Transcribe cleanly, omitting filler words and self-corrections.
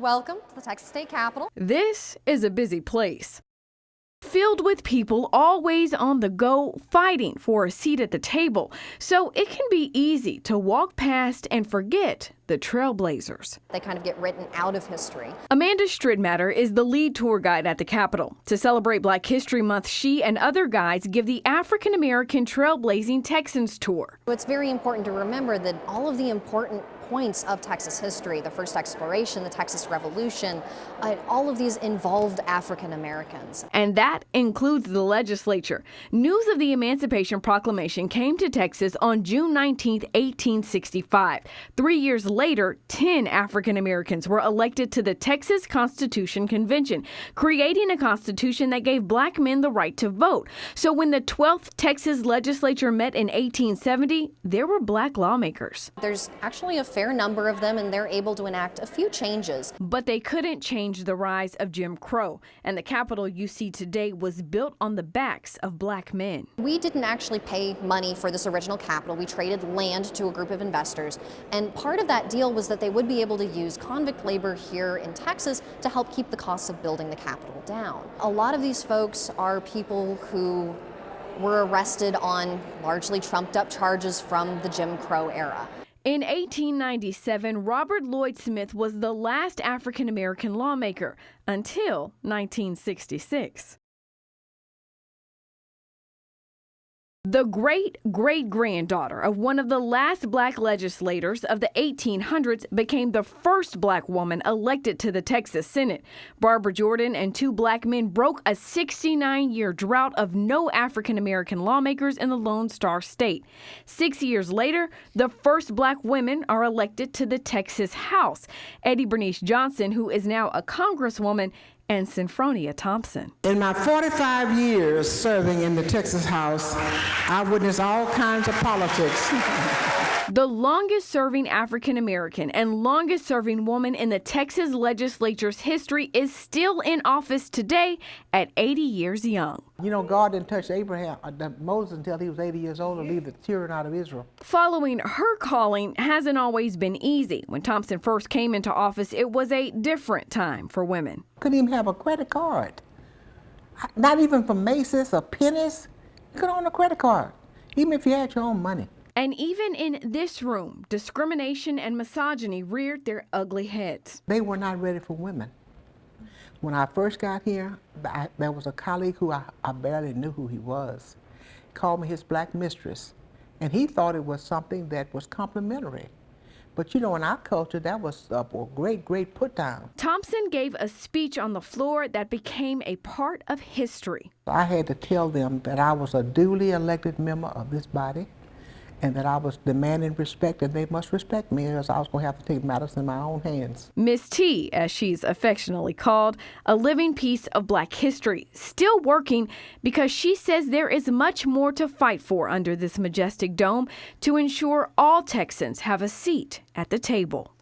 Welcome to the Texas State Capitol. This is a busy place, filled with people always on the go, fighting for a seat at the table. So it can be easy to walk past and forget the trailblazers. They kind of get written out of history. Amanda Stridmatter is the lead tour guide at the Capitol. To celebrate Black History Month, she and other guides give the African American Trailblazing Texans tour. It's very important to remember that all of the important points of Texas history, the first exploration, the Texas Revolution, all of these involved African Americans. And that includes the legislature. News of the Emancipation Proclamation came to Texas on June 19, 1865. 3 years later, 10 African Americans were elected to the Texas Constitution Convention, creating a constitution that gave black men the right to vote. So when the 12th Texas legislature met in 1870, there were black lawmakers. There's actually a fair number of them, and they're able to enact a few changes. But they couldn't change the rise of Jim Crow, and the Capitol you see today was built on the backs of black men. We didn't actually pay money for this original Capitol. We traded land to a group of investors, and part of that deal was that they would be able to use convict labor here in Texas to help keep the costs of building the Capitol down. A lot of these folks are people who were arrested on largely trumped up charges from the Jim Crow era. In 1897, Robert Lloyd Smith was the last African American lawmaker until 1966. The great-great-granddaughter of one of the last black legislators of the 1800s became the first black woman elected to the Texas Senate. Barbara Jordan and two black men broke a 69-year drought of no African-American lawmakers in the Lone Star State. 6 years later, the first black women are elected to the Texas House. Eddie Bernice Johnson, who is now a congresswoman, and Synfronia Thompson. In my 45 years serving in the Texas House, I witnessed all kinds of politics. The longest-serving African-American and longest-serving woman in the Texas legislature's history is still in office today at 80 years young. You know, God didn't touch Moses until he was 80 years old to leave the children out of Israel. Following her calling hasn't always been easy. When Thompson first came into office, it was a different time for women. Couldn't even have a credit card. Not even for Macy's or Penny's. You couldn't own a credit card, even if you had your own money. And even in this room, discrimination and misogyny reared their ugly heads. They were not ready for women. When I first got here, there was a colleague who I barely knew who he was. He called me his black mistress, and he thought it was something that was complimentary. But you know, in our culture, that was a great put down. Thompson gave a speech on the floor that became a part of history. I had to tell them that I was a duly elected member of this body, and that I was demanding respect, and they must respect me, or else I was going to have to take matters in my own hands. Miss T, as she's affectionately called, a living piece of black history, still working because she says there is much more to fight for under this majestic dome to ensure all Texans have a seat at the table.